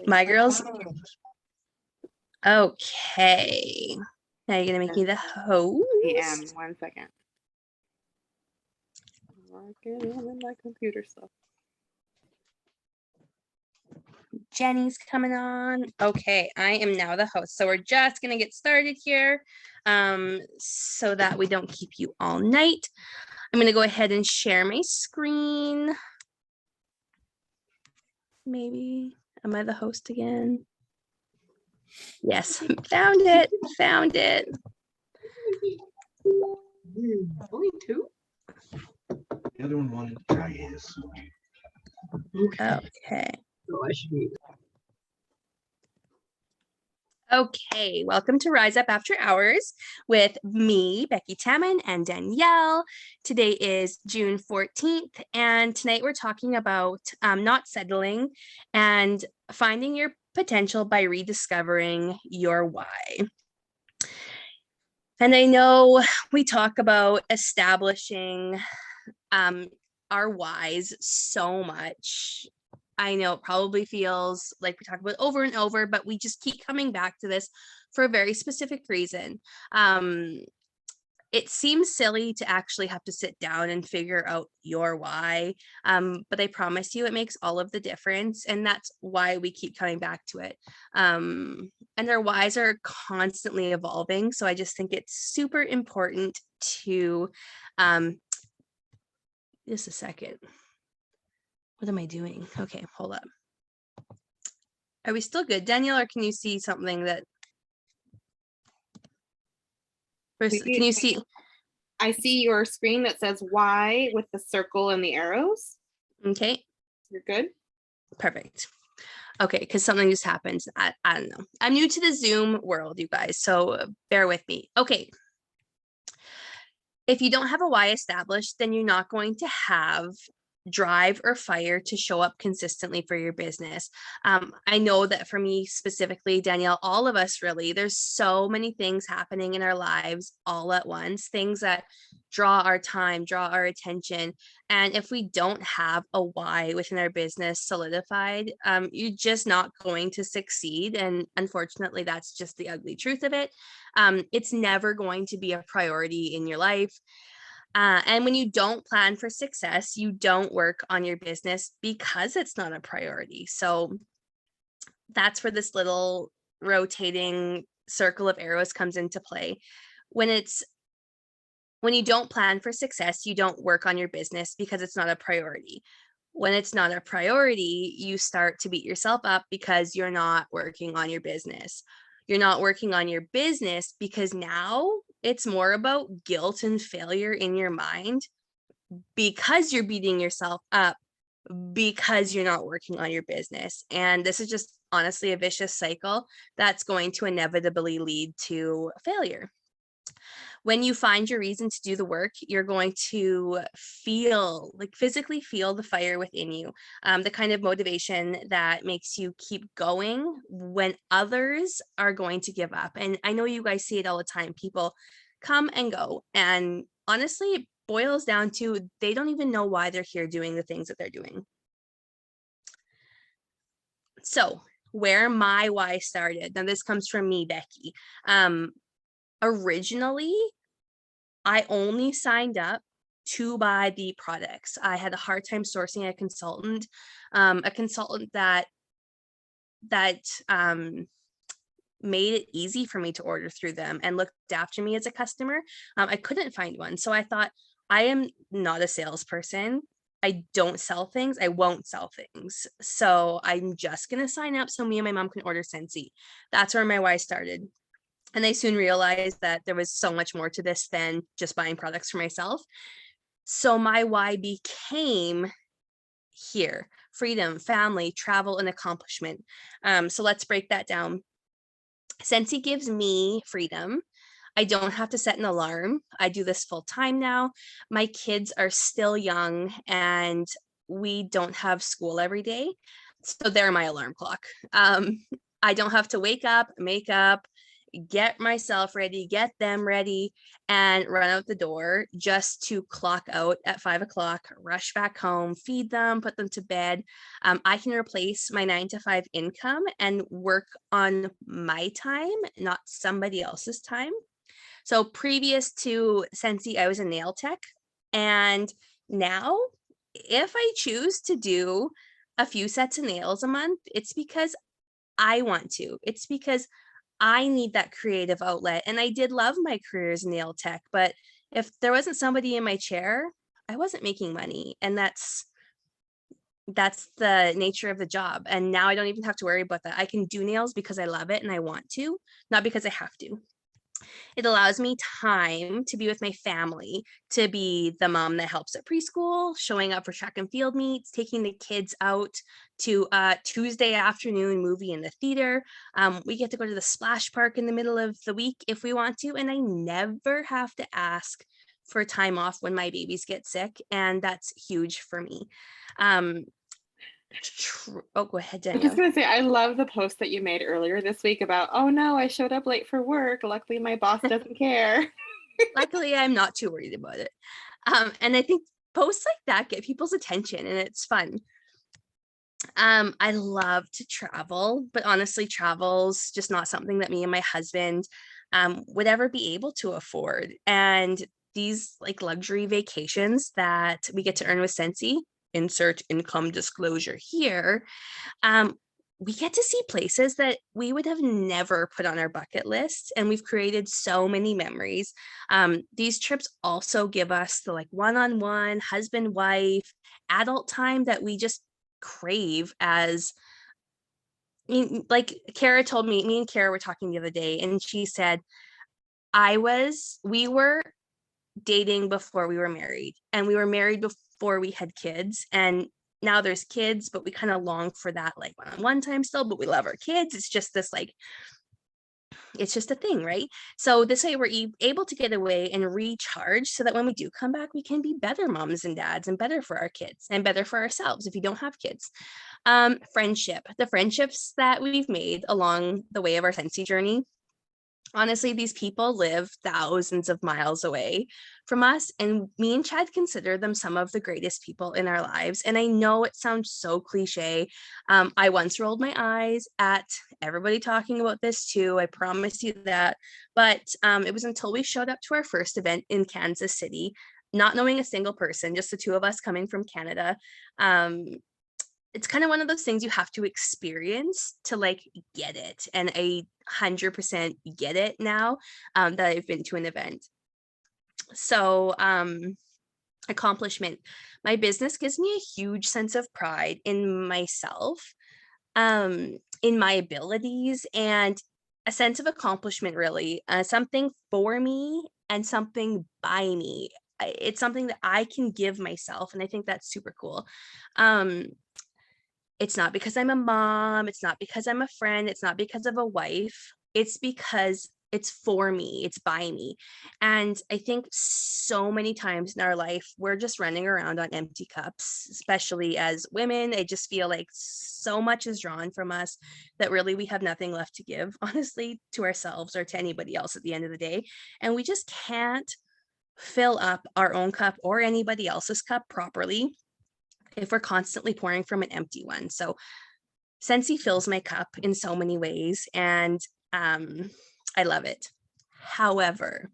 My girls. Okay. Now you're gonna make me the host. I am. 1 second. Working on my computer stuff. Jenny's coming on. Okay, I am now the host. So we're just gonna get started here, so that we don't keep you all night. I'm gonna go ahead and share my screen. Maybe. Am I the host again? Yes, found it. Only two? The other one wanted to try his. Okay. So I should be. Okay, welcome to Rise Up After Hours with me, Becky Tamman, and Danielle. Today is June 14th, and tonight we're talking about not settling and finding your potential by rediscovering your why. And I know we talk about establishing our whys so much. I know it probably feels like we talk about over and over, but we just keep coming back to this for a very specific reason. It seems silly to actually have to sit down and figure out your why, but I promise you it makes all of the difference, and that's why we keep coming back to it. And our whys are constantly evolving, so I just think it's super important to just a second. What am I doing? Okay, hold up. Are we still good, Danielle, or can you see something that... Can you see? I see your screen that says Y with the circle and the arrows. Okay. You're good? Perfect. Okay, because something just happened. I don't know. I'm new to the Zoom world, you guys, so bear with me. Okay. If you don't have a why established, then you're not going to have drive or fire to show up consistently for your business. I know that for me specifically, Danielle, all of us really, there's so many things happening in our lives all at once, things that draw our time, draw our attention. And if we don't have a why within our business solidified, you're just not going to succeed. And unfortunately, that's just the ugly truth of it. It's never going to be a priority in your life. And when you don't plan for success, you don't work on your business because it's not a priority. So that's where this little rotating circle of arrows comes into play. When you don't plan for success, you don't work on your business because it's not a priority. When it's not a priority, you start to beat yourself up because you're not working on your business. You're not working on your business because now it's more about guilt and failure in your mind because you're beating yourself up because you're not working on your business. And this is just honestly a vicious cycle that's going to inevitably lead to failure. When you find your reason to do the work, you're going to feel, like physically feel the fire within you, the kind of motivation that makes you keep going when others are going to give up. And I know you guys see it all the time. People come and go. And honestly, it boils down to they don't even know why they're here doing the things that they're doing. So where my why started, now this comes from me, Becky. Originally, I only signed up to buy the products. I had a hard time sourcing a consultant that made it easy for me to order through them and looked after me as a customer. I couldn't find one. So I thought, I am not a salesperson. I don't sell things. I won't sell things. So I'm just going to sign up so me and my mom can order Scentsy. That's where my why started. And I soon realized that there was so much more to this than just buying products for myself. So my why became here: freedom, family, travel, and accomplishment. So let's break that down. Scentsy gives me freedom. I don't have to set an alarm. I do this full time now. My kids are still young and we don't have school every day. So they're my alarm clock. I don't have to wake up, make up, get myself ready, get them ready, and run out the door just to clock out at 5 o'clock, rush back home, feed them, put them to bed. I can replace my 9 to 5 income and work on my time, not somebody else's time. So previous to Scentsy, I was a nail tech. And now, if I choose to do a few sets of nails a month, it's because I want to. It's because I need that creative outlet. And I did love my career as a nail tech, but if there wasn't somebody in my chair, I wasn't making money. And that's the nature of the job. And now I don't even have to worry about that. I can do nails because I love it and I want to, not because I have to. It allows me time to be with my family, to be the mom that helps at preschool, showing up for track and field meets, taking the kids out to a Tuesday afternoon movie in the theater. We get to go to the splash park in the middle of the week if we want to, and I never have to ask for time off when my babies get sick, and that's huge for me. Oh, go ahead, I'm just Danielle. gonna say, I love the post that you made earlier this week about, oh no, I showed up late for work. Luckily, my boss doesn't care. Luckily, I'm not too worried about it. And I think posts like that get people's attention and it's fun. I love to travel, but honestly, travel's just not something that me and my husband would ever be able to afford. And these like luxury vacations that we get to earn with Scentsy, insert income disclosure here, um, we get to see places that we would have never put on our bucket list, and we've created so many memories. These trips also give us the like one-on-one husband wife adult time that we just crave as like Kara told me and Kara were talking the other day, and she said, we were dating before we were married, and we were married before we had kids, and now there's kids, but we kind of long for that like one-on-one time still, but we love our kids. It's just this like, it's just a thing, right? So this way we're able to get away and recharge so that when we do come back, we can be better moms and dads and better for our kids and better for ourselves if you don't have kids. The friendships that we've made along the way of our Scentsy journey. Honestly, these people live thousands of miles away from us, and me and Chad consider them some of the greatest people in our lives. And I know it sounds so cliche. I once rolled my eyes at everybody talking about this too. I promise you that. But it was until we showed up to our first event in Kansas City, not knowing a single person, just the two of us coming from Canada. It's kind of one of those things you have to experience to like get it. And I 100% get it now that I've been to an event. So accomplishment. My business gives me a huge sense of pride in myself, in my abilities, and a sense of accomplishment, really. Something for me and something by me. It's something that I can give myself, and I think that's super cool. It's not because I'm a mom, it's not because I'm a friend, it's not because of a wife. It's because it's for me, it's by me. And I think so many times in our life, we're just running around on empty cups, especially as women. I just feel like so much is drawn from us that really we have nothing left to give, honestly, to ourselves or to anybody else at the end of the day. And we just can't fill up our own cup or anybody else's cup properly if we're constantly pouring from an empty one. So Scentsy fills my cup in so many ways, and I love it. However,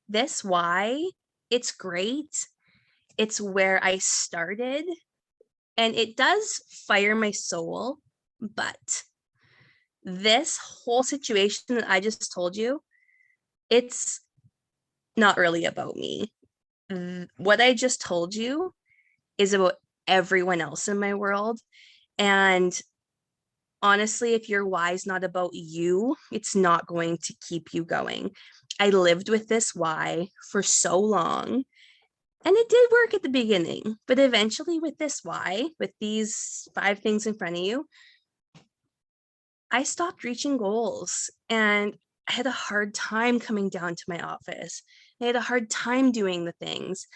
this why, it's great. It's where I started, and it does fire my soul, but this whole situation that I just told you, it's not really about me. What I just told you is about everyone else in my world. And honestly, if your why is not about you, it's not going to keep you going. I lived with this why for so long, and it did work at the beginning, but eventually with this why, with these 5 things in front of you, I stopped reaching goals, and I had a hard time coming down to my office. I had a hard time doing the things.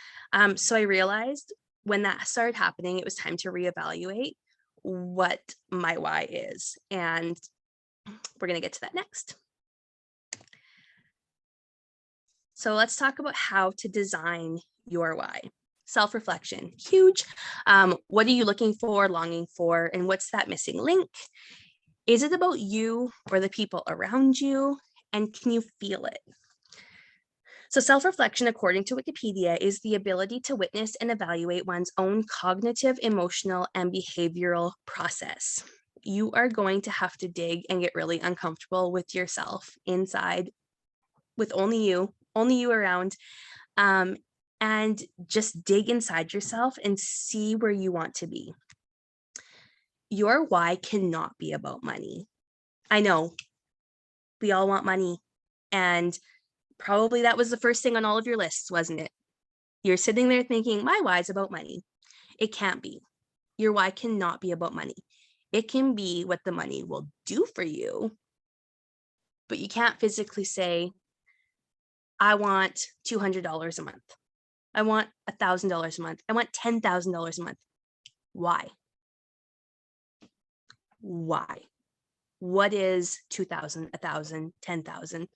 So I realized when that started happening, it was time to reevaluate what my why is. And we're going to get to that next. So let's talk about how to design your why. Self-reflection, huge. What are you looking for, longing for, and what's that missing link? Is it about you or the people around you? And can you feel it? So self-reflection, according to Wikipedia, is the ability to witness and evaluate one's own cognitive, emotional, and behavioral process. You are going to have to dig and get really uncomfortable with yourself inside, with only you around, and just dig inside yourself and see where you want to be. Your why cannot be about money. I know we all want money, and probably that was the first thing on all of your lists, wasn't it? You're sitting there thinking, my why is about money. It can't be. Your why cannot be about money. It can be what the money will do for you, but you can't physically say, I want $200 a month. I want $1,000 a month. I want $10,000 a month. Why? Why? What is 2,000, 1,000, 10,000?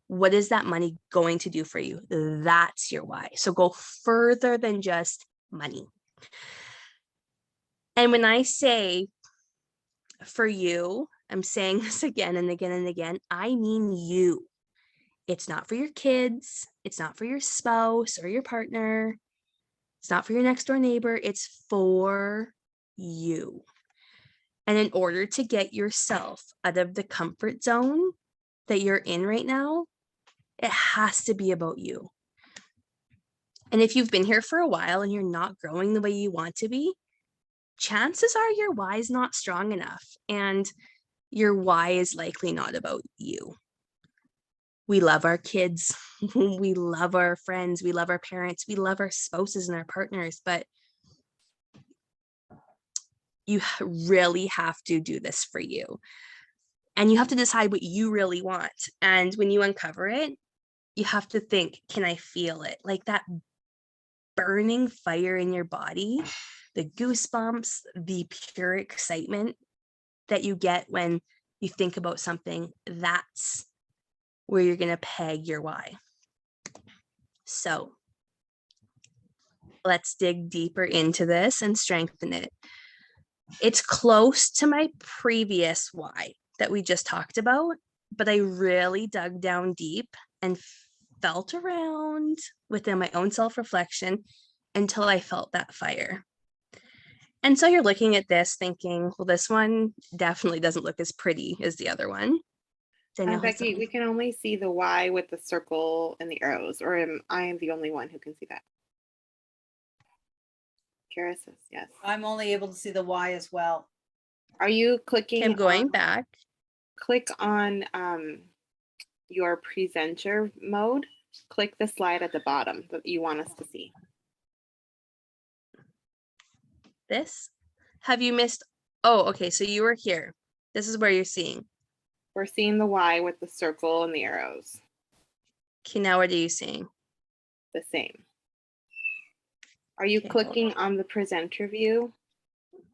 What is that money going to do for you? That's your why. So go further than just money. And when I say for you, I'm saying this again and again and again, I mean you. It's not for your kids. It's not for your spouse or your partner. It's not for your next door neighbor. It's for you. And in order to get yourself out of the comfort zone that you're in right now, it has to be about you. And if you've been here for a while and you're not growing the way you want to be, chances are your why is not strong enough, and your why is likely not about you. We love our kids, we love our friends, we love our parents, we love our spouses and our partners, but you really have to do this for you. And you have to decide what you really want. And when you uncover it, you have to think, can I feel it? Like that burning fire in your body, the goosebumps, the pure excitement that you get when you think about something, that's where you're going to peg your why. So let's dig deeper into this and strengthen it. It's close to my previous why that we just talked about, but I really dug down deep and felt around within my own self-reflection until I felt that fire. And so you're looking at this thinking, well, this one definitely doesn't look as pretty as the other one. Danielle, Becky, we can only see the Y with the circle and the arrows, or I am the only one who can see that. Kara says yes. I'm only able to see the Y as well. Are you clicking? I'm going back. Click on your presenter mode. Click the slide at the bottom that you want us to see. This? Have you missed? Oh, okay. So you were here. This is where you're seeing. We're seeing the Y with the circle and the arrows. Okay, now what are you seeing? The same. Are you clicking on the presenter view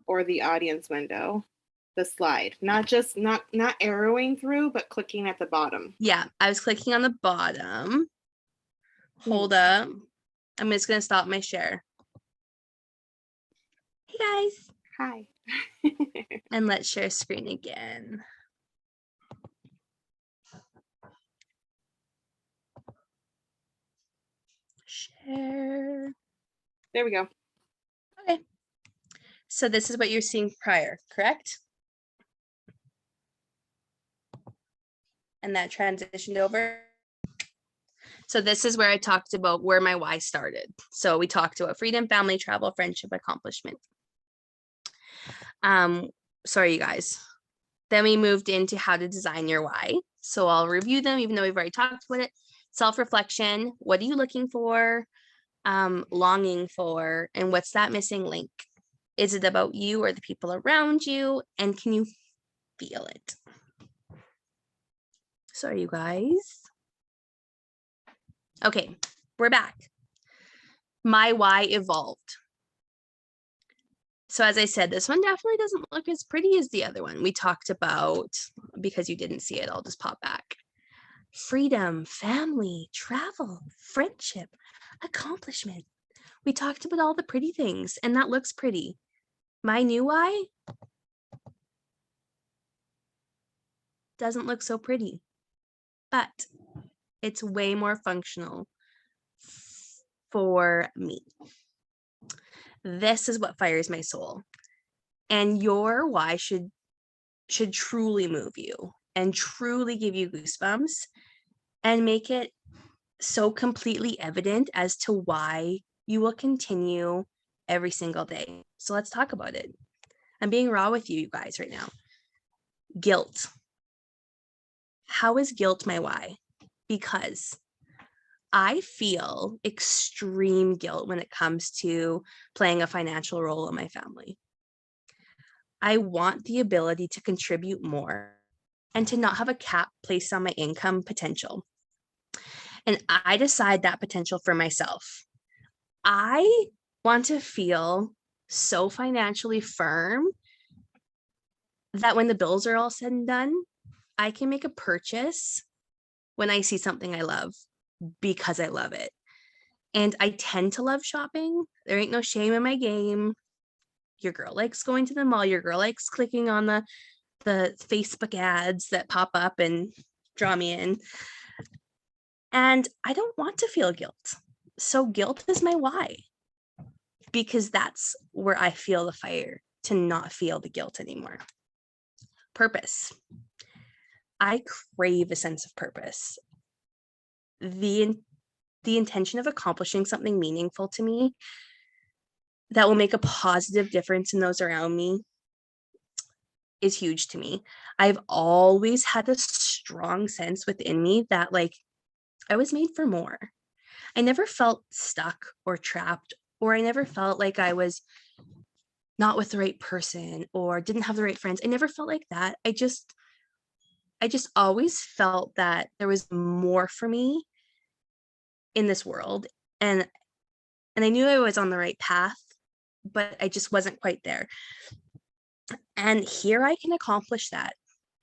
or the audience window? The slide, not arrowing through, but clicking at the bottom. Yeah, I was clicking on the bottom. Hold up. I'm just going to stop my share. Hey guys. Hi. And let's share screen again. Share. There we go. Okay. So this is what you're seeing prior, correct? And that transitioned over. So this is where I talked about where my why started. So we talked about freedom, family, travel, friendship, accomplishment. Sorry, you guys. Then we moved into how to design your why. So I'll review them, even though we've already talked about it. Self-reflection, what are you looking for, longing for, and what's that missing link? Is it about you or the people around you? And can you feel it? Sorry, you guys. Okay, we're back. My why evolved. So as I said, this one definitely doesn't look as pretty as the other one we talked about. Because you didn't see it, I'll just pop back. freedom, family, travel, friendship, accomplishment. We talked about all the pretty things, and that looks pretty. My new why doesn't look so pretty, but it's way more functional for me. This is what fires my soul. And your why should truly move you and truly give you goosebumps and make it so completely evident as to why you will continue every single day. So let's talk about it. I'm being raw with you guys right now. Guilt. How is guilt my why? Because I feel extreme guilt when it comes to playing a financial role in my family. I want the ability to contribute more and to not have a cap placed on my income potential. And I decide that potential for myself. I want to feel so financially firm that when the bills are all said and done, I can make a purchase when I see something I love because I love it. And I tend to love shopping. There ain't no shame in my game. Your girl likes going to the mall. Your girl likes clicking on the Facebook ads that pop up and draw me in. And I don't want to feel guilt. So guilt is my why, because that's where I feel the fire to not feel the guilt anymore. Purpose. I crave a sense of purpose. The intention of accomplishing something meaningful to me that will make a positive difference in those around me is huge to me. I've always had a strong sense within me that I was made for more. I never felt stuck or trapped, or I never felt like I was not with the right person or didn't have the right friends. I never felt like that. I just always felt that there was more for me in this world. And I knew I was on the right path, but I just wasn't quite there. And here I can accomplish that.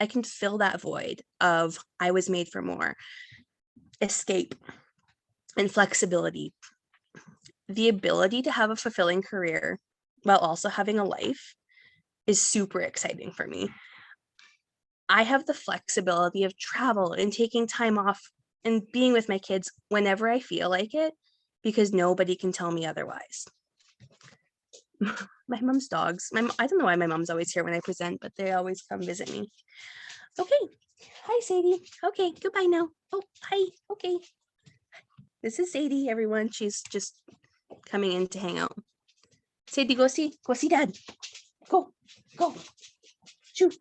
I can fill that void of I was made for more. Escape and flexibility. The ability to have a fulfilling career while also having a life is super exciting for me. I have the flexibility of travel and taking time off and being with my kids whenever I feel like it, because nobody can tell me otherwise. My mom's dogs. I don't know why my mom's always here when I present, but they always come visit me. Okay. Hi, Sadie. Okay, goodbye now. Oh, hi. Okay. This is Sadie, everyone. She's just coming in to hang out. Sadie, go see Dad. Go. Shoot.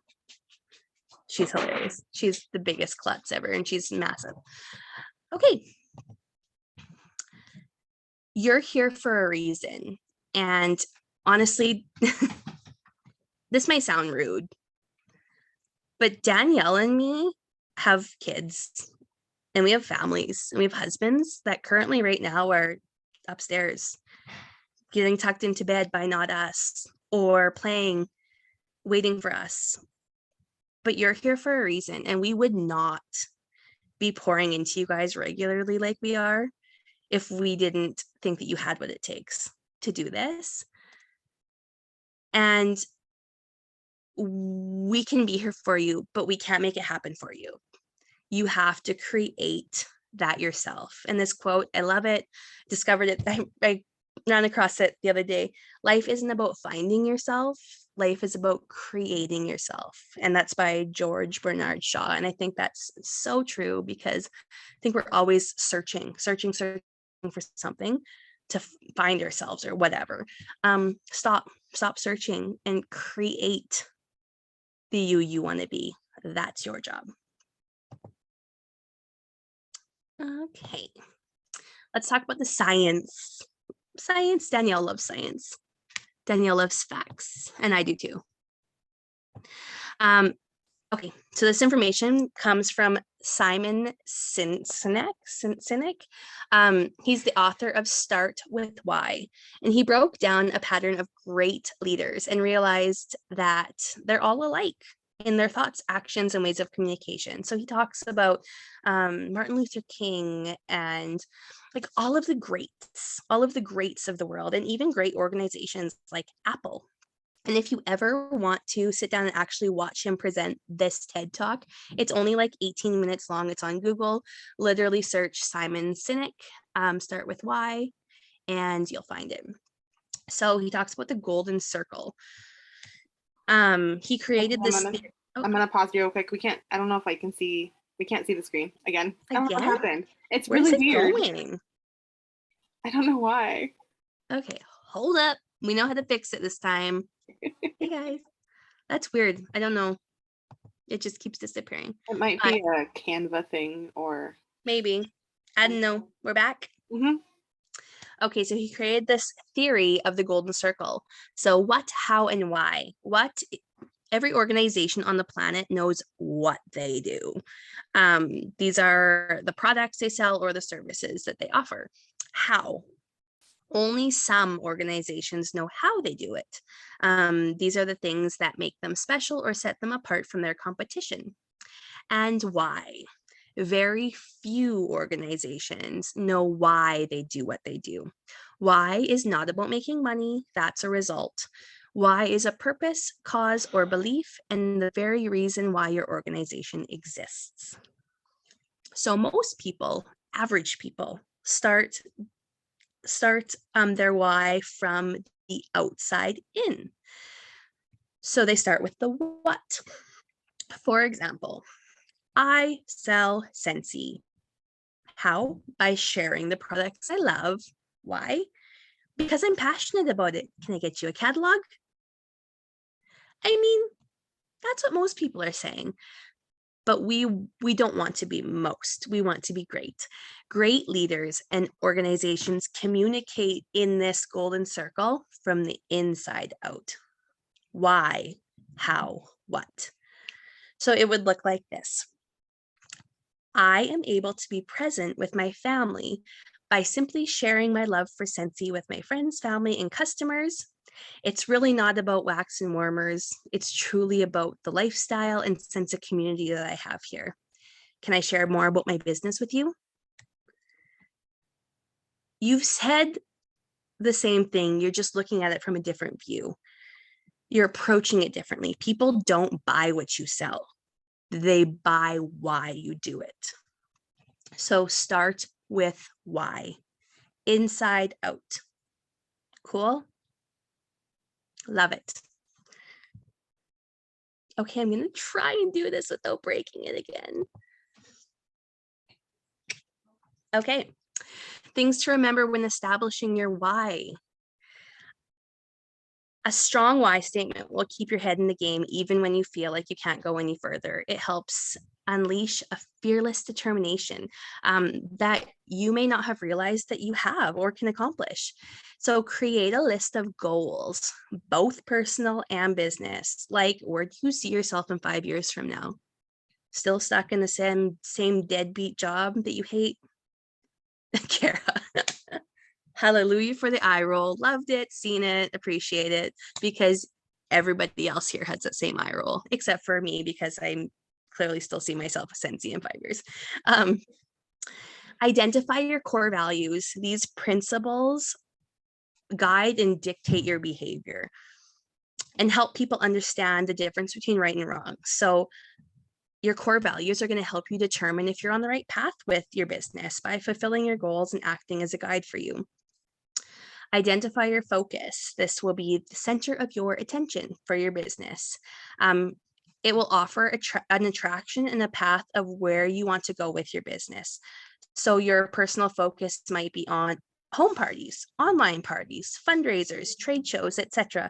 She's hilarious. She's the biggest klutz ever, and she's massive. Okay. You're here for a reason. And honestly, this might sound rude, but Danielle and me have kids, and we have families, and we have husbands that currently right now are upstairs getting tucked into bed by not us or playing, waiting for us. But you're here for a reason, and we would not be pouring into you guys regularly like we are if we didn't think that you had what it takes to do this. And we can be here for you, but we can't make it happen for you. You have to create that yourself. And this quote, I love it. Discovered it. I ran across it the other day. Life isn't about finding yourself. Life is about creating yourself. And that's by George Bernard Shaw. And I think that's so true, because I think we're always searching for something to find ourselves or whatever. Stop searching and create the you want to be. That's your job. Okay, let's talk about the science. Danielle loves science. Danielle loves facts, and I do too. Okay, so this information comes from Simon Sinek. He's the author of Start With Why, and he broke down a pattern of great leaders and realized that they're all alike. in their thoughts, actions, and ways of communication. So he talks about Martin Luther King and like all of the greats of the world, and even great organizations like Apple. And if you ever want to sit down and actually watch him present this TED Talk, it's only like 18 minutes long. It's on Google. Literally search Simon Sinek, start with why, and you'll find it. So he talks about the golden circle. He created this. I'm gonna pause you real quick. I don't know if I can see. We can't see the screen again. I don't know what happened. It's really weird. Going? I don't know why. Okay, hold up. We know how to fix it this time. Hey guys, that's weird. I don't know. It just keeps disappearing. It might be a Canva thing or maybe. I don't know. We're back. Mm-hmm. Okay, so he created this theory of the golden circle. So what, how, and why? What? Every organization on the planet knows what they do. These are the products they sell or the services that they offer. How? Only some organizations know how they do it. These are the things that make them special or set them apart from their competition. And why? Very few organizations know why they do what they do. Why is not about making money, that's a result. Why is a purpose, cause, or belief, and the very reason why your organization exists. So most people, average people, start their why from the outside in. So they start with the what. For example, I sell Scentsy. How? By sharing the products I love. Why? Because I'm passionate about it. Can I get you a catalog? I mean, that's what most people are saying. But we don't want to be most. We want to be great. Great leaders and organizations communicate in this golden circle from the inside out. Why? How? What? So it would look like this. I am able to be present with my family by simply sharing my love for Scentsy with my friends, family, and customers. It's really not about wax and warmers. It's truly about the lifestyle and sense of community that I have here. Can I share more about my business with you? You've said the same thing. You're just looking at it from a different view. You're approaching it differently. People don't buy what you sell. They buy why you do it. So start with why. Inside out. Cool? Love it. Okay, I'm going to try and do this without breaking it again. Okay, things to remember when establishing your why. A strong why statement will keep your head in the game even when you feel like you can't go any further. It helps unleash a fearless determination that you may not have realized that you have or can accomplish. So create a list of goals, both personal and business. Like, where do you see yourself in 5 years from now? Still stuck in the same deadbeat job that you hate? Kara. Hallelujah for the eye roll. Loved it, seen it, appreciate it, because everybody else here has that same eye roll, except for me, because I clearly still see myself as Scentsy in 5 years. Identify your core values. These principles guide and dictate your behavior and help people understand the difference between right and wrong. So your core values are going to help you determine if you're on the right path with your business by fulfilling your goals and acting as a guide for you. Identify your focus. This will be the center of your attention for your business. It will offer an attraction and a path of where you want to go with your business. So your personal focus might be on home parties, online parties, fundraisers, trade shows, etc.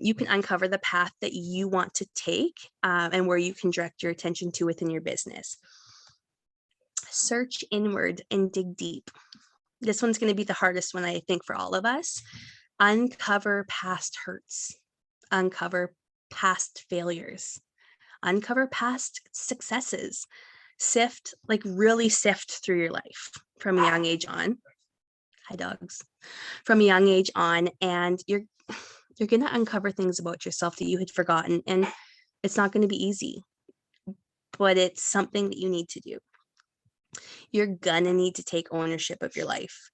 You can uncover the path that you want to take and where you can direct your attention to within your business. Search inward and dig deep. This one's going to be the hardest one, I think, for all of us. Uncover past hurts. Uncover past failures. Uncover past successes. Really sift through your life from a young age on. Hi, dogs. From a young age on, and you're going to uncover things about yourself that you had forgotten. And It's not going to be easy, but it's something that you need to do. You're going to need to take ownership of your life,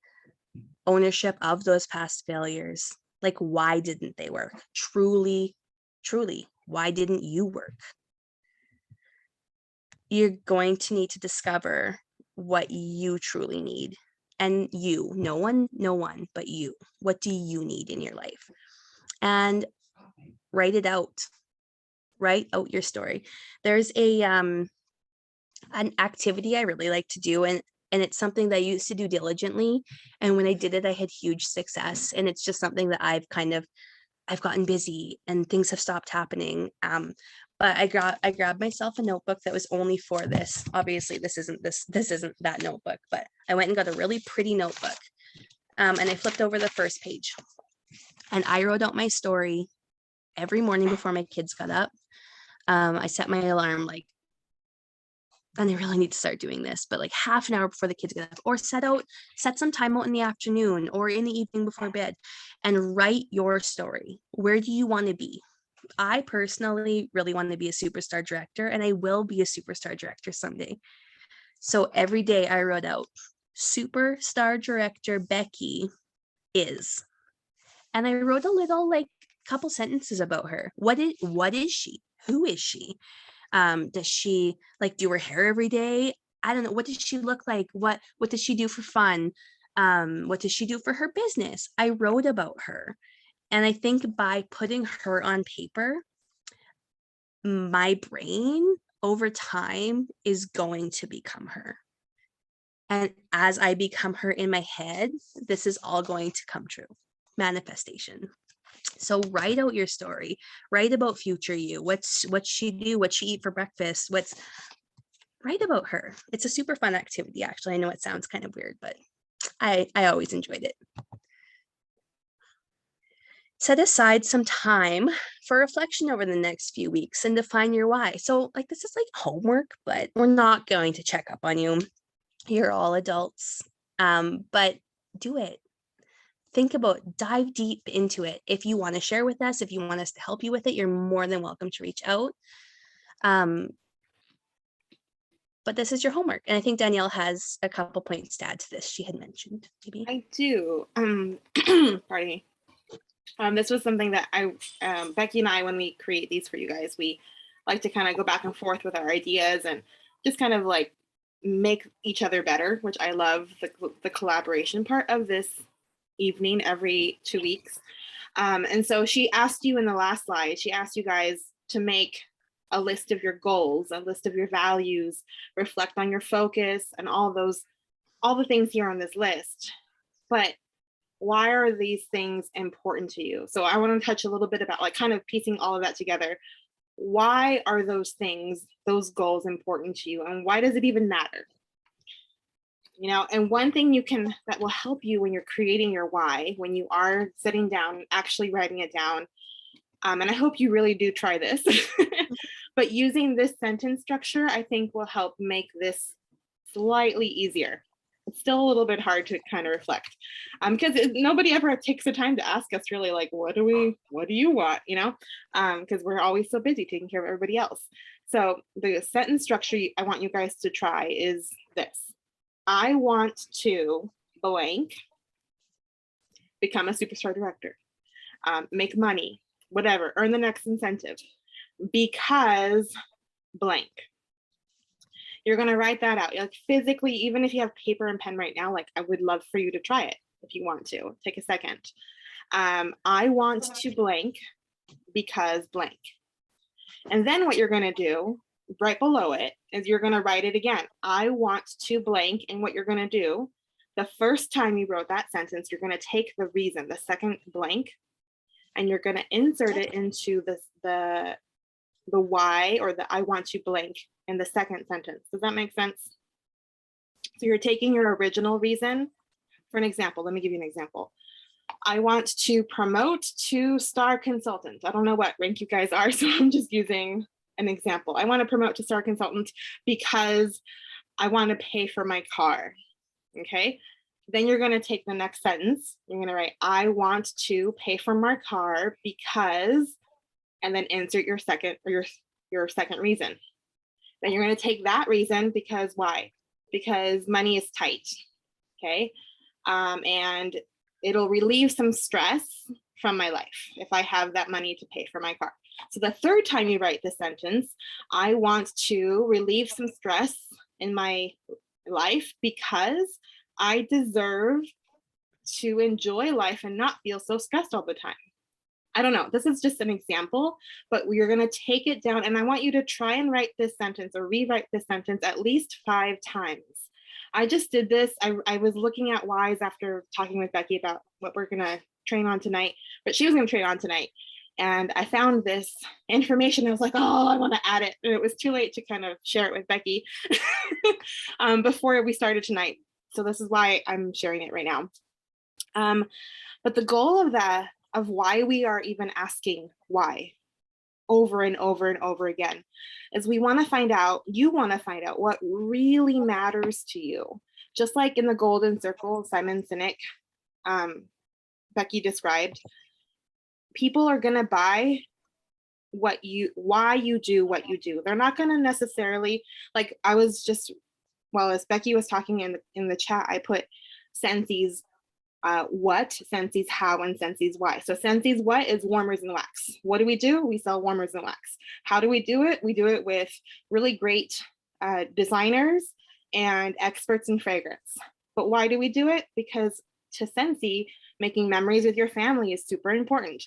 ownership of those past failures. Like, why didn't they work? Truly, truly, why didn't you work? You're going to need to discover what you truly need. And you, no one, but you. What do you need in your life? And write it out. Write out your story. There's an activity I really like to do, and it's something that I used to do diligently. And when I did it, I had huge success. And it's just something that I've gotten busy and things have stopped happening. But I grabbed myself a notebook that was only for this. Obviously, this isn't that notebook, but I went and got a really pretty notebook. And I flipped over the first page. And I wrote out my story every morning before my kids got up. I set my alarm and I really need to start doing this, but like half an hour before the kids get up, or set some time out in the afternoon or in the evening before bed, and write your story. Where do you want to be? I personally really want to be a superstar director, and I will be a superstar director someday. So every day I wrote out superstar director Becky is, and I wrote a little couple sentences about her. What is she? Who is she? Does she do her hair every day? I don't know. What does she look like? What does she do for fun? What does she do for her business? I wrote about her. And I think by putting her on paper, my brain over time is going to become her. And as I become her in my head, this is all going to come true. Manifestation. So write out your story. Write about future you. What she do? What she eat for breakfast? Write about her. It's a super fun activity, actually. I know it sounds kind of weird, but I always enjoyed it. Set aside some time for reflection over the next few weeks and define your why. So this is homework, but we're not going to check up on you. You're all adults, but do it. Think about, dive deep into it. If you want to share with us, if you want us to help you with it, you're more than welcome to reach out. But this is your homework. And I think Danielle has a couple points to add to this. She had mentioned, maybe. I do. Pardon me. This was something that Becky and I, when we create these for you guys, we like to kind of go back and forth with our ideas and just kind of make each other better, which I love the collaboration part of this evening every 2 weeks. And so she asked you in the last slide, she asked you guys to make a list of your goals, a list of your values, reflect on your focus and all the things here on this list. But why are these things important to you? So I want to touch a little bit about kind of piecing all of that together. Why are those things, those goals important to you? And why does it even matter? And one thing that will help you when you're creating your why, when you are sitting down, actually writing it down, and I hope you really do try this, but using this sentence structure, I think will help make this slightly easier. It's still a little bit hard to kind of reflect, because nobody ever takes the time to ask us really what do you want, because we're always so busy taking care of everybody else. So the sentence structure I want you guys to try is this: I want to blank become a superstar director, make money, whatever, earn the next incentive because blank. You're going to write that out physically, even if you have paper and pen right now. I would love for you to try it if you want to. Take a second. I want to blank because blank. And then what you're going to do right below it is you're going to write it again. I want to blank. And what you're going to do, the first time you wrote that sentence, you're going to take the reason, the second blank, and you're going to insert it into the why, or the I want to blank, in the second sentence. Does that make sense? So you're taking your original reason. For an example, let me give you an example. I want to promote to star consultant. I don't know what rank you guys are, so I'm just using an example. I want to promote to star consultant because I want to pay for my car. Okay. Then you're going to take the next sentence. You're going to write, I want to pay for my car because, and then insert your second or your second reason. Then you're going to take that reason because why? Because money is tight. Okay. And it'll relieve some stress from my life if I have that money to pay for my car. So the third time you write this sentence, I want to relieve some stress in my life because I deserve to enjoy life and not feel so stressed all the time. I don't know, this is just an example, but we're going to take it down, and I want you to try and write this sentence or rewrite this sentence at least 5 times. I just did this. I was looking at whys after talking with Becky about what we're going to train on tonight, but she was going to train on tonight. And I found this information. I was like, oh, I want to add it. And it was too late to kind of share it with Becky before we started tonight. So this is why I'm sharing it right now. But the goal of why we are even asking why over and over and over again is we want to find out, you want to find out what really matters to you. Just like in the golden circle, Simon Sinek, Becky described, people are going to buy why you do what you do. They're not going to necessarily, like I was just, well, as Becky was talking in the chat, I put Scentsies what, Scentsies how, and Scentsies why. So Scentsies what is warmers and wax. What do? We sell warmers and wax. How do we do it? We do it with really great designers and experts in fragrance. But why do we do it? Because to Scentsy, making memories with your family is super important.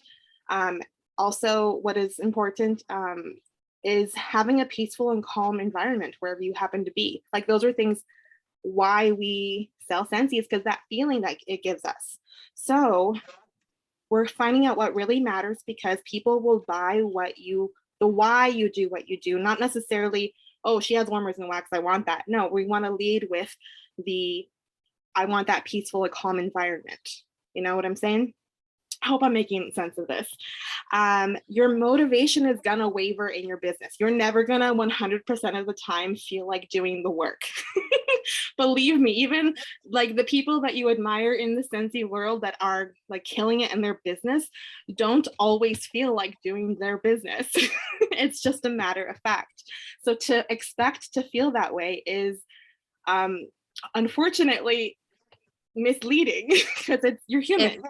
Also, what is important is having a peaceful and calm environment wherever you happen to be. Like those are things why we sell Scentsy, is because that feeling that it gives us. So we're finding out what really matters, because people will buy the why you do what you do, not necessarily, oh, she has warmers and wax, I want that. No, we want to lead with I want that peaceful and calm environment. You know what I'm saying? I hope I'm making sense of this. Your motivation is gonna waver in your business. You're never gonna 100% of the time feel like doing the work. Believe me, even like the people that you admire in the Scentsy world that are like killing it in their business don't always feel like doing their business. It's just a matter of fact. So to expect to feel that way is unfortunately misleading, because you're human.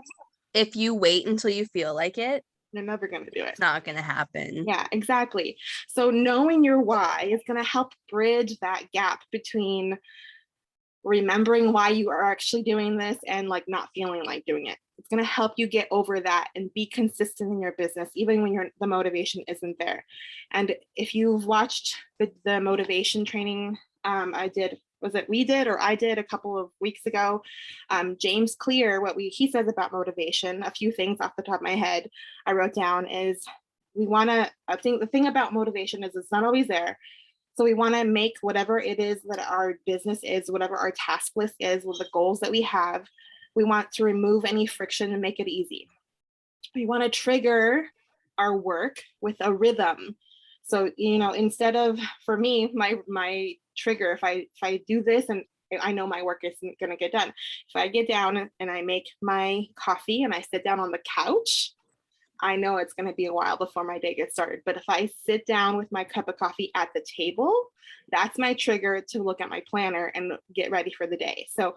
If you wait until you feel like it, They're never going to do it. it's not going to happen. Yeah, exactly. So knowing your why is going to help bridge that gap between remembering why you are actually doing this and like not feeling like doing it. It's going to help you get over that and be consistent in your business, even when the motivation isn't there. And if you've watched the motivation training I did a couple of weeks ago, James Clear, he says about motivation, a few things off the top of my head I wrote down is I think the thing about motivation is it's not always there. So we want to make whatever it is that our business is, whatever our task list is, with the goals that we have, we want to remove any friction and make it easy. We want to trigger our work with a rhythm. So, instead of, for me, my trigger, if I do this and I know my work isn't going to get done, if I get down and I make my coffee and I sit down on the couch, I know it's going to be a while before my day gets started. But if I sit down with my cup of coffee at the table, that's my trigger to look at my planner and get ready for the day. So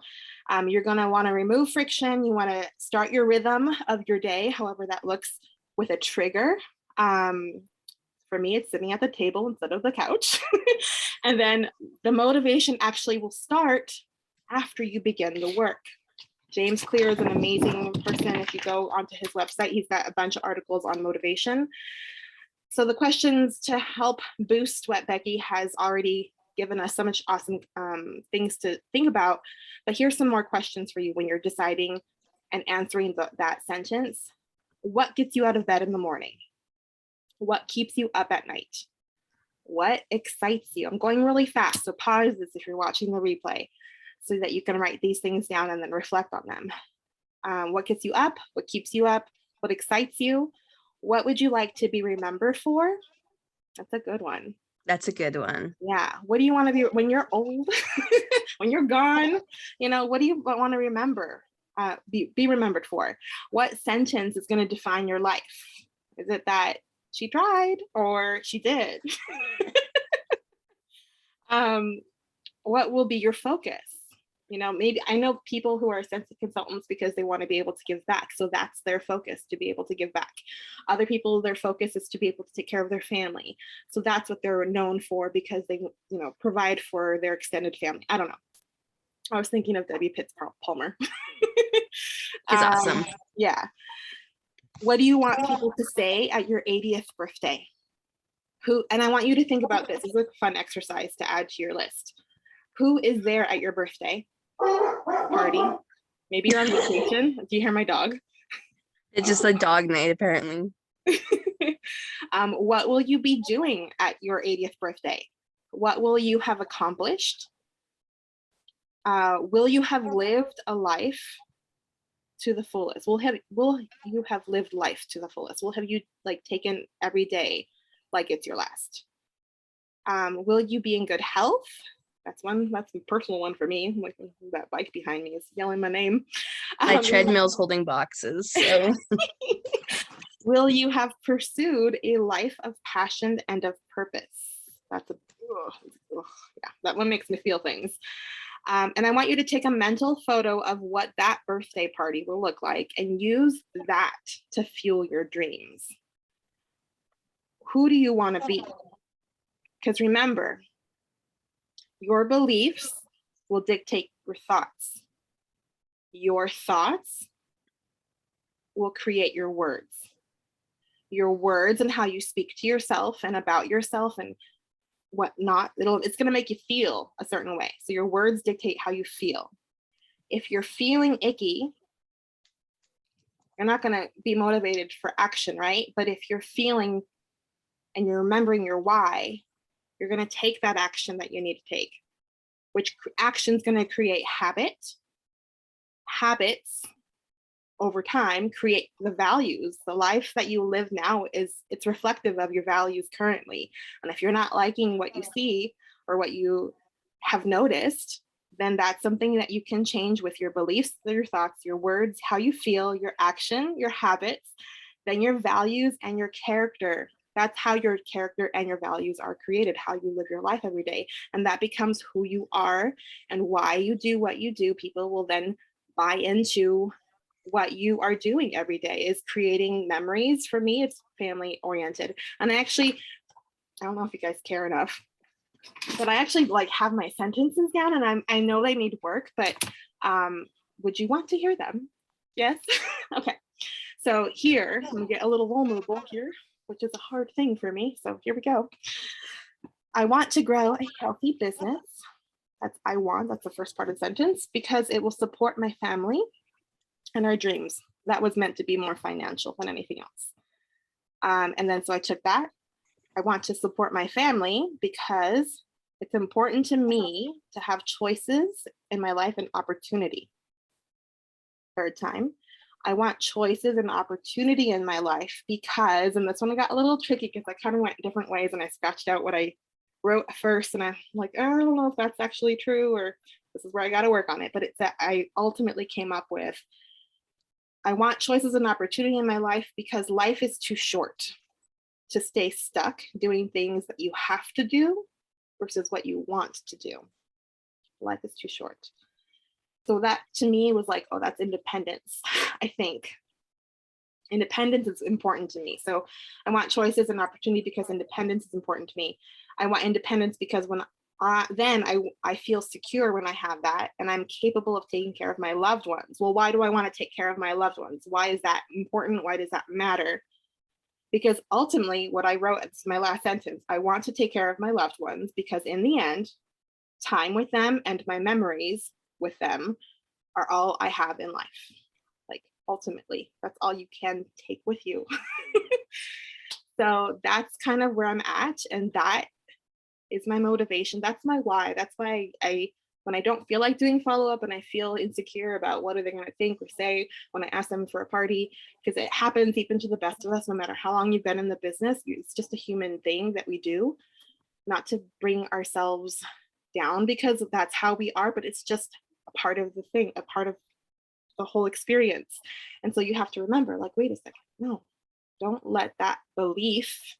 you're going to want to remove friction. You want to start your rhythm of your day, however that looks, with a trigger. For me, it's sitting at the table instead of the couch. And then the motivation actually will start after you begin the work. James Clear is an amazing person. If you go onto his website, he's got a bunch of articles on motivation. So the questions to help boost what Becky has already given us so much awesome things to think about. But here's some more questions for you when you're deciding and answering that sentence. What gets you out of bed in the morning? What keeps you up at night? What excites you? I'm going really fast, so pause this if you're watching the replay, so that you can write these things down and then reflect on them. What gets you up? What keeps you up? What excites you? What would you like to be remembered for? That's a good one. That's a good one. Yeah. What do you want to be when you're old? When you're gone? What do you want to remember? Be remembered for? What sentence is going to define your life? Is it that she tried or she did. What will be your focus? You know, maybe I know people who are sensitive consultants because they want to be able to give back. So that's their focus, to be able to give back. Other people, their focus is to be able to take care of their family. So that's what they're known for, because they, you know, provide for their extended family. I don't know. I was thinking of Debbie Pitts Palmer. It's awesome. Yeah. What do you want people to say at your 80th birthday? Who, and I want you to think about this. This is a fun exercise to add to your list. Who is there at your birthday party? Maybe you're on vacation. Do you hear my dog? It's just a dog night, apparently. What will you be doing at your 80th birthday? What will you have accomplished? Will you have lived a life to the fullest? Will you have lived life to the fullest? Will have you like taken every day like it's your last? Will you be in good health? That's a personal one for me. Like that bike behind me is yelling my name. My treadmill's holding boxes. So will you have pursued a life of passion and of purpose? That's yeah, that one makes me feel things. And I want you to take a mental photo of what that birthday party will look like and use that to fuel your dreams. Who do you want to be? Because remember, your beliefs will dictate your thoughts. Your thoughts will create your words. Your words and how you speak to yourself and about yourself and whatnot, it's going to make you feel a certain way. So your words dictate how you feel. If you're feeling icky, you're not going to be motivated for action, right? But if you're feeling and you're remembering your why, you're going to take that action that you need to take, which action is going to create habit. Habits over time create the values. The life that you live now it's reflective of your values currently. And if you're not liking what you see or what you have noticed, then that's something that you can change with your beliefs, your thoughts, your words, how you feel, your action, your habits, then your values and your character. That's how your character and your values are created, how you live your life every day. And that becomes who you are and why you do what you do. People will then buy into what you are doing every day. Is creating memories. For me, it's family oriented. And I don't know if you guys care enough, but I actually like have my sentences down, and I know they need work, but would you want to hear them? Yes? Okay. So here, let me get a little vulnerable here, which is a hard thing for me. So here we go. I want to grow a healthy business. That's the first part of the sentence, because it will support my family and our dreams. That was meant to be more financial than anything else. And then so I took that. I want to support my family because it's important to me to have choices in my life and opportunity. Third time, I want choices and opportunity in my life because, and this one got a little tricky because I kind of went different ways and I scratched out what I wrote first, and I'm like, I don't know if that's actually true, or this is where I got to work on it. But it's that I ultimately came up with, I want choices and opportunity in my life because life is too short to stay stuck doing things that you have to do versus what you want to do. Life is too short. So that to me was like, oh, that's independence. I think independence is important to me. So I want choices and opportunity because independence is important to me. I want independence because when I feel secure when I have that, and I'm capable of taking care of my loved ones. Well, why do I want to take care of my loved ones? Why is that important? Why does that matter? Because ultimately what I wrote, it's my last sentence, I want to take care of my loved ones because in the end, time with them and my memories with them are all I have in life. Like ultimately, that's all you can take with you. So that's kind of where I'm at. And that is my motivation. That's my why. That's why when I don't feel like doing follow-up and I feel insecure about what are they going to think or say when I ask them for a party, because it happens even to the best of us, no matter how long you've been in the business, it's just a human thing that we do, not to bring ourselves down because that's how we are, but it's just a part of the thing, a part of the whole experience. And so you have to remember, like, wait a second, no, don't let that belief,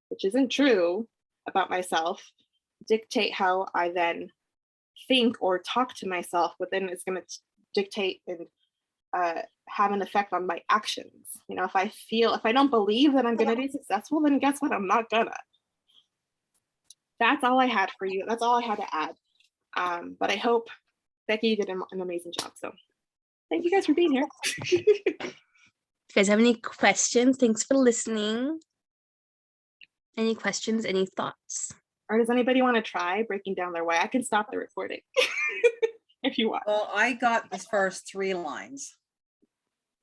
which isn't true about myself, dictate how I then think or talk to myself, but then it's going to dictate and have an effect on my actions. You know, if I don't believe that I'm going to be successful, then guess what? I'm not gonna. That's all I had for you. That's all I had to add. But I hope Becky did an amazing job. So thank you guys for being here. If you guys have any questions, thanks for listening. Any questions, any thoughts? Or does anybody want to try breaking down their why? I can stop the recording if you want. Well, I got as far as 3 lines,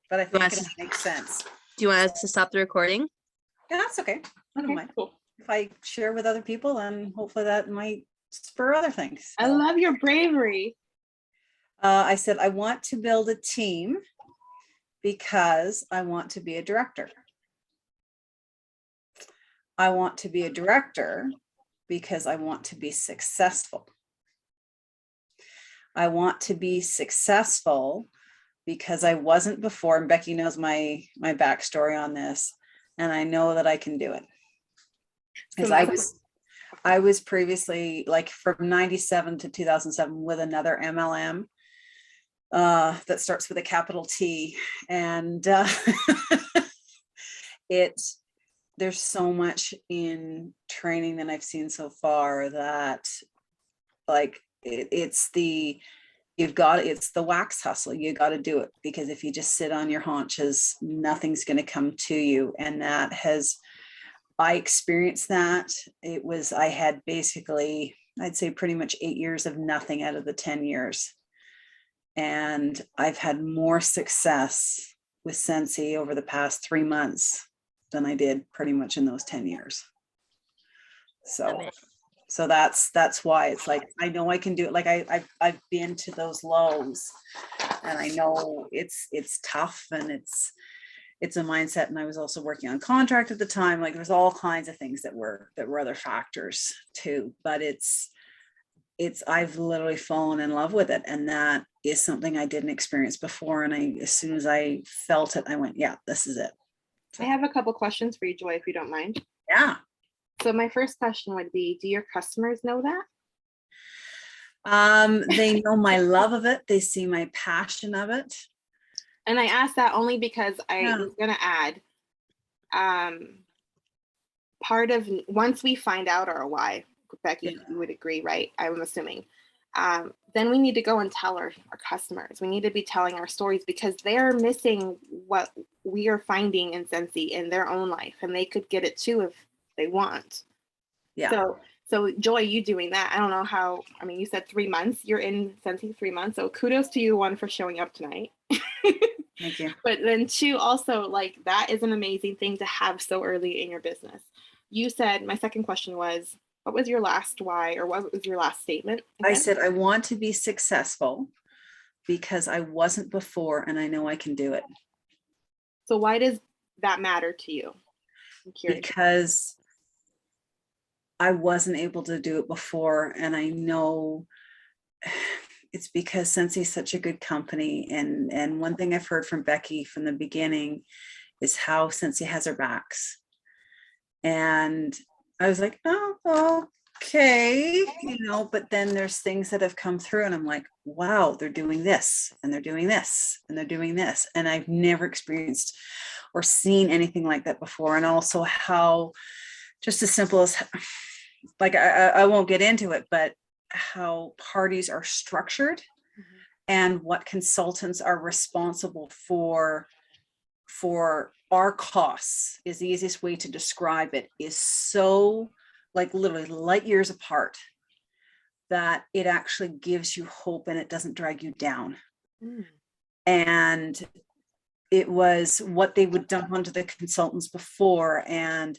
but I think want it us- makes sense. Do you want us to stop the recording? Yeah, that's okay. I don't Okay, mind. cool. If I share with other people, then hopefully that might spur other things. I love your bravery. I said, I want to build a team because I want to be a director. I want to be a director because I want to be successful. I want to be successful because I wasn't before, and Becky knows my backstory on this, and I know that I can do it. Because I was previously, like, from 97 to 2007 with another MLM that starts with a capital T, and there's so much in training that I've seen so far that, like, it's the wax hustle. You got to do it, because if you just sit on your haunches, nothing's going to come to you. And I experienced that. I had basically, I'd say pretty much 8 years of nothing out of the 10 years. And I've had more success with Sensi over the past 3 months than I did pretty much in those 10 years. So that's why it's like, I know I can do it. Like I've been to those lows, and I know it's tough, and it's a mindset. And I was also working on contract at the time. Like, there's all kinds of things that were other factors too, but I've literally fallen in love with it. And that is something I didn't experience before. And as soon as I felt it, I went, yeah, this is it. I have a couple questions for you, Joy, if you don't mind. Yeah. So my first question would be, do your customers know that? They know my love of it. They see my passion of it. And I asked that only because I Yeah. was going to add, part of, once we find out our why, Becky, Yeah. you would agree, right? I'm assuming. Then we need to go and tell our customers. We need to be telling our stories, because they're missing what we are finding in Sensi in their own life, and they could get it too if they want. Yeah. So Joy, you doing that? I don't know how. I mean, you said 3 months. You're in Sensi 3 months, so kudos to you, one, for showing up tonight. Thank you. But then 2, also, like, that is an amazing thing to have so early in your business. You said, my second question was, what was your last why, or what was your last statement I again? said, I want to be successful because I wasn't before, and I know I can do it. So why does that matter to you? I'm curious. Because I wasn't able to do it before, and I know it's because Sensi is such a good company. And one thing I've heard from Becky from the beginning is how Sensi has her backs. And I was like, oh, okay, but then there's things that have come through, and I'm like, wow, they're doing this, and they're doing this, and they're doing this. And I've never experienced or seen anything like that before. And also how, just as simple as, like, I won't get into it, but how parties are structured, and what consultants are responsible for our costs is the easiest way to describe it, is so, like, literally light years apart, that it actually gives you hope and it doesn't drag you down. And it was what they would dump onto the consultants before. And,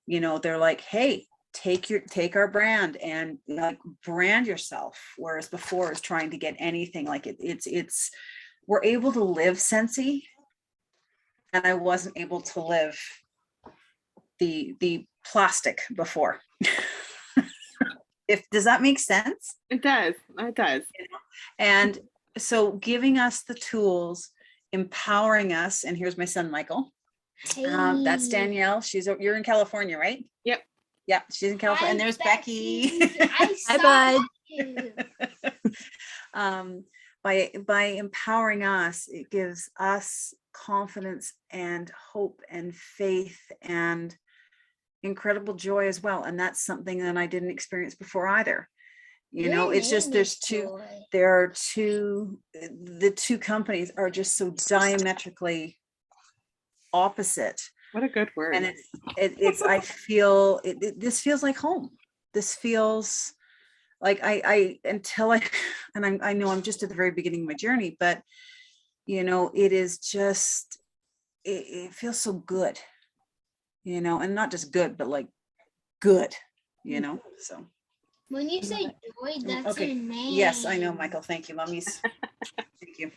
they're like, hey, take our brand and, like, brand yourself. Whereas before it's trying to get anything, like it's we're able to live Sensi, and I wasn't able to live the plastic before. Does that make sense? It does. And so giving us the tools, empowering us, and here's my son Michael, That's Danielle. You're in California, right? Yep. Yeah, she's in California. And there's Becky. Hi, bud. By empowering us, it gives us confidence and hope and faith and incredible joy as well. And that's something that I didn't experience before either. It's just the two companies are just so diametrically opposite. What a good word. And I feel this feels like home. This feels like I know I'm just at the very beginning of my journey, but it is just, it feels so good, and not just good, but like good, so. When you say joy, that's Okay. her name. Yes, I know, Michael. Thank you, mummies. Thank you.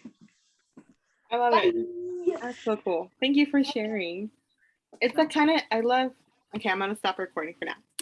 I love it. That's so cool. Thank you for sharing. It's the kind of, I love, okay, I'm going to stop recording for now.